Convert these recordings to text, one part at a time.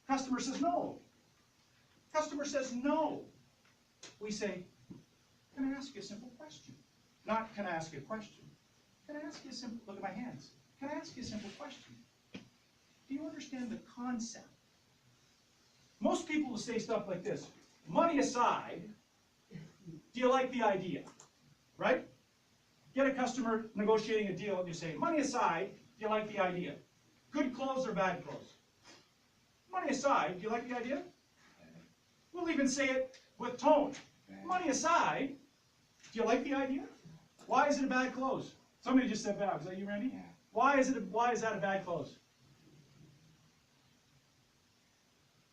Customer says no. Customer says no. We say, can I ask you a simple question? Not, can I ask you a question? Can I ask you a simple, look at my hands. Can I ask you a simple question? Do you understand the concept? Most people will say stuff like this. Money aside, do you like the idea? Right? Get a customer negotiating a deal and you say, money aside, do you like the idea? Good clothes or bad clothes? Money aside, do you like the idea? We'll even say it with tone. Money aside, do you like the idea? Why is it a bad close? Somebody just said bad. Was that you, Randy? Yeah. Why is that a bad close?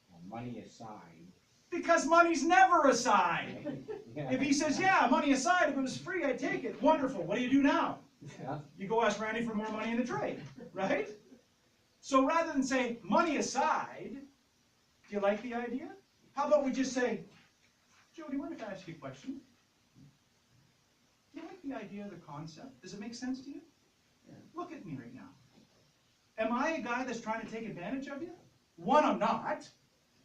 Well, money aside. Because money's never aside. Yeah. If he says, yeah, money aside, if it was free, I'd take it. Wonderful. What do you do now? Yeah. You go ask Randy for more money in the trade, right? So rather than say, money aside, do you like the idea? How about we just say, Joe, do you mind if I ask you a question? Do you like the idea of the concept? Does it make sense to you? Yeah. Look at me right now. Am I a guy that's trying to take advantage of you? One, I'm not.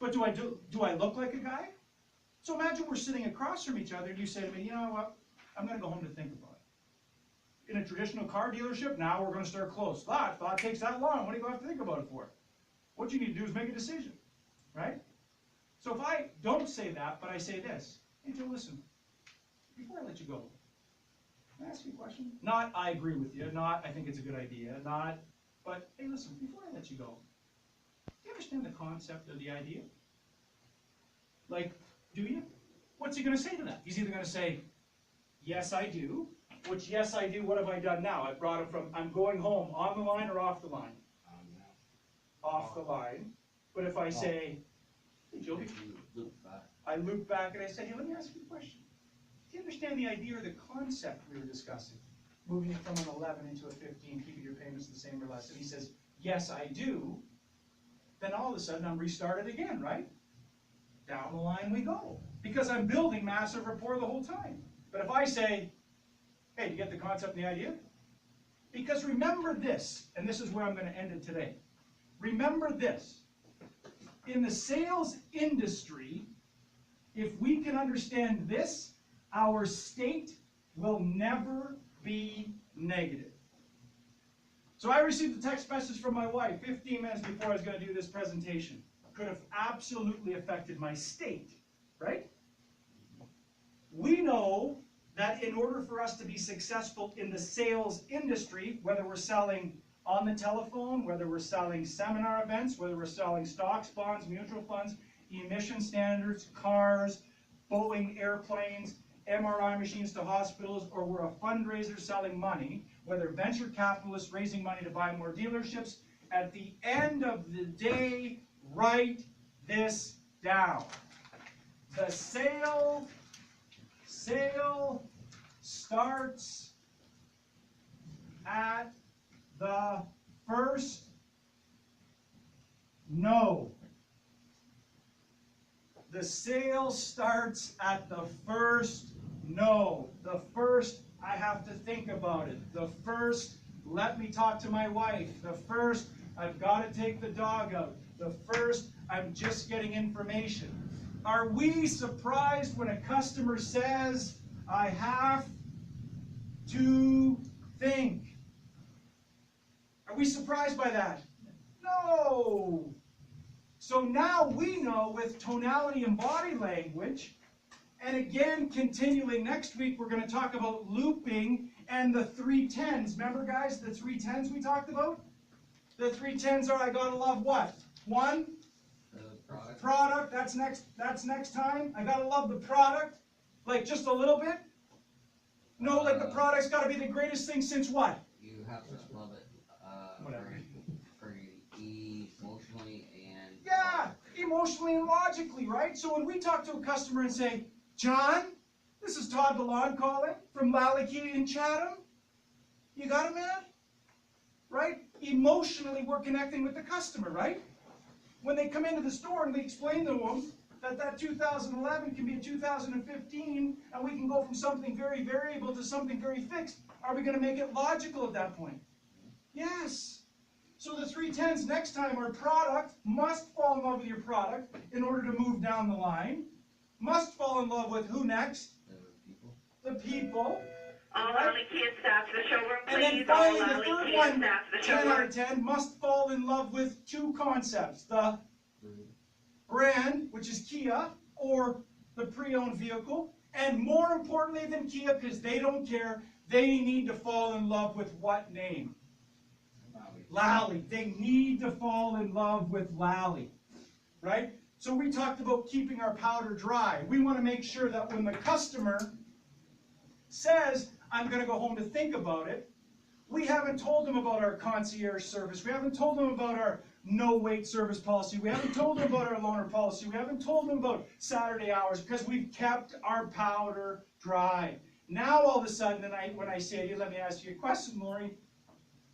But do I look like a guy? So imagine we're sitting across from each other and you say to me, you know what, I'm going to go home to think about it. In a traditional car dealership, now we're going to start close. Thought takes that long. What do you have to think about it for? What you need to do is make a decision, right? So if I don't say that, but I say this, hey Joe, listen, before I let you go, can I ask you a question? Not, I agree with you, not, I think it's a good idea, not, but hey listen, before I let you go, do you understand the concept of the idea? Like, do you? What's he going to say to that? He's either going to say, yes I do, which yes I do, what have I done now? I brought him from, I'm going home, on the line or off the line? Off the line. But if I say, hey Joe, I loop back and I say, hey, let me ask you a question. Do you understand the idea or the concept we were discussing? Moving it from an 11 into a 15, keeping your payments the same or less. And he says, yes, I do. Then all of a sudden I'm restarted again, right? Down the line we go. Because I'm building massive rapport the whole time. But if I say, hey, do you get the concept and the idea? Because remember this, and this is where I'm going to end it today. Remember this. In the sales industry, if we can understand this, our state will never be negative. So I received a text message from my wife 15 minutes before I was going to do this presentation. Could have absolutely affected my state, right? We know that in order for us to be successful in the sales industry, whether we're selling on the telephone, whether we're selling seminar events, whether we're selling stocks, bonds, mutual funds, emission standards, cars, Boeing airplanes, MRI machines to hospitals, or we're a fundraiser selling money, whether venture capitalists raising money to buy more dealerships, at the end of the day, write this down. The sale starts at the first no. The sale starts at the first no. The first, I have to think about it. The first, let me talk to my wife. The first, I've got to take the dog out. The first, I'm just getting information. Are we surprised when a customer says, I have to think? Are we surprised by that? No. So now we know with tonality and body language, and again, continuing next week, we're going to talk about looping and the 3 10s. Remember, guys, the 3 10s we talked about? The 3 10s are, I got to love what? 1? Product. That's next time. I got to love the product. Like just a little bit? No, like the product's got to be the greatest thing since what? You have to love it. Whatever. For emotionally and... Yeah, emotionally and logically, right? So when we talk to a customer and say, John, this is Todd DeLon calling from Lally Kia in Chatham. You got it, man? Right? Emotionally, we're connecting with the customer, right? When they come into the store and we explain to them that 2011 can be a 2015, and we can go from something very variable to something very fixed, are we going to make it logical at that point? Yes. So the 3 10s next time are product, must fall in love love with your product in order to move down the line. Must fall in love with who next? People. The people. All Lally Kia staff to the showroom, And then please. finally, All the Lally third Kia one, staff to the 10 out showroom. of 10, must fall in love with two concepts. The brand, which is Kia, or the pre-owned vehicle. And more importantly than Kia, because they don't care, they need to fall in love with what name? Lally. They need to fall in love with Lally, right? So we talked about keeping our powder dry. We want to make sure that when the customer says, I'm going to go home to think about it, we haven't told them about our concierge service. We haven't told them about our no-wait service policy. We haven't told them about our loaner policy. We haven't told them about Saturday hours because we've kept our powder dry. Now all of a sudden, when I say to you, let me ask you a question, Lori,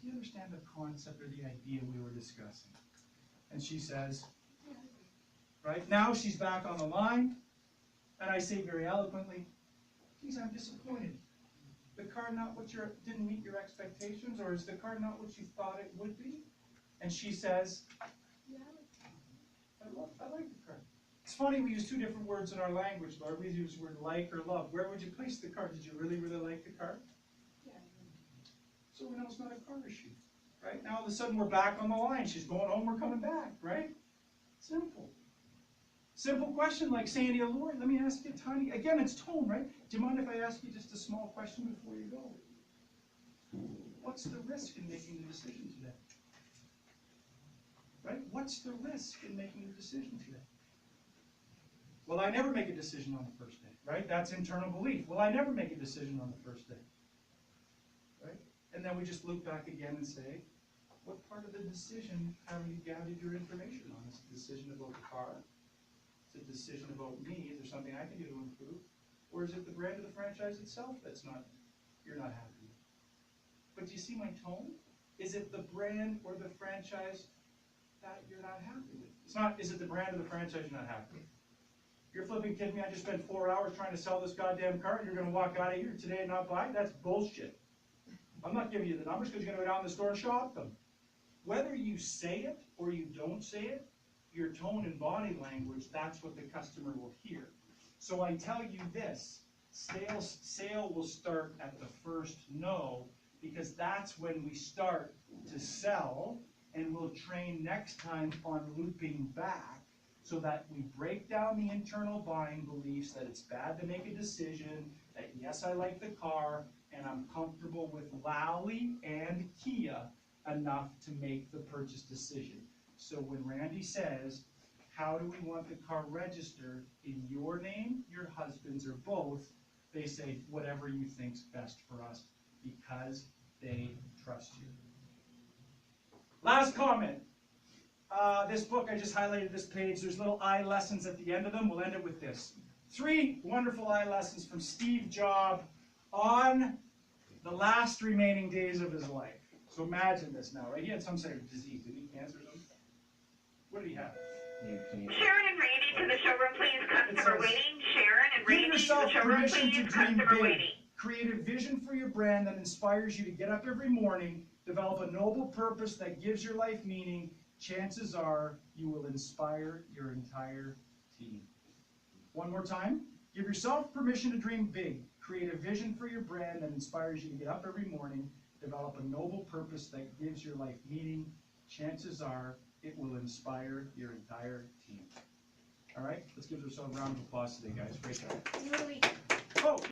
do you understand the concept or the idea we were discussing? And she says, right, now she's back on the line, and I say very eloquently, geez, I'm disappointed. The car not what didn't meet your expectations, or is the car not what you thought it would be? And she says, yeah, I like the car. It's funny, we use two different words in our language, Lord. We use the word like or love. Where would you place the car? Did you really, really like the car? Yeah. So we know it's not a car issue, right? Now all of a sudden we're back on the line. She's going home, we're coming back, right? Simple. Simple question like saying to you, Lord, let me ask you a tiny, again, it's tone, right? Do you mind if I ask you just a small question before you go? What's the risk in making the decision today? Right? What's the risk in making the decision today? Well, I never make a decision on the first day, right? That's internal belief. Well, I never make a decision on the first day, right? And then we just loop back again and say, what part of the decision have you gathered your information on? Is it a decision about the car? Is it a decision about me? Is there something I can do to improve? Or is it the brand of the franchise itself you're not happy with? But do you see my tone? Is it the brand or the franchise that you're not happy with? It's not, is it the brand or the franchise you're not happy with? You're flipping kidding me, I just spent 4 hours trying to sell this goddamn car and you're going to walk out of here today and not buy it? That's bullshit. I'm not giving you the numbers because you're going to go down to the store and shop them. Whether you say it or you don't say it, your tone and body language, that's what the customer will hear. So I tell you this, sale will start at the first no, because that's when we start to sell, and we'll train next time on looping back so that we break down the internal buying beliefs that it's bad to make a decision, that yes, I like the car, and I'm comfortable with Lally and Kia enough to make the purchase decision. So when Randy says, how do we want the car registered in your name, your husband's, or both, they say, whatever you think's best for us, because they trust you. Last comment. This book, I just highlighted this page. There's little I lessons at the end of them. We'll end it with this. 3 wonderful I lessons from Steve Jobs on the last remaining days of his life. So imagine this now, right? He had some sort of disease. Did he have cancer or something? What did he have? Sharon and Randy to the showroom, please. Customer waiting. Sharon and Give Randy to yourself the showroom, permission please. to dream Customer big. waiting. Create a vision for your brand that inspires you to get up every morning. Develop a noble purpose that gives your life meaning. Chances are you will inspire your entire team. One more time. Give yourself permission to dream big. Create a vision for your brand that inspires you to get up every morning. Develop a noble purpose that gives your life meaning. Chances are it will inspire your entire team. All right, let's give ourselves a round of applause today, guys. Great job. Oh.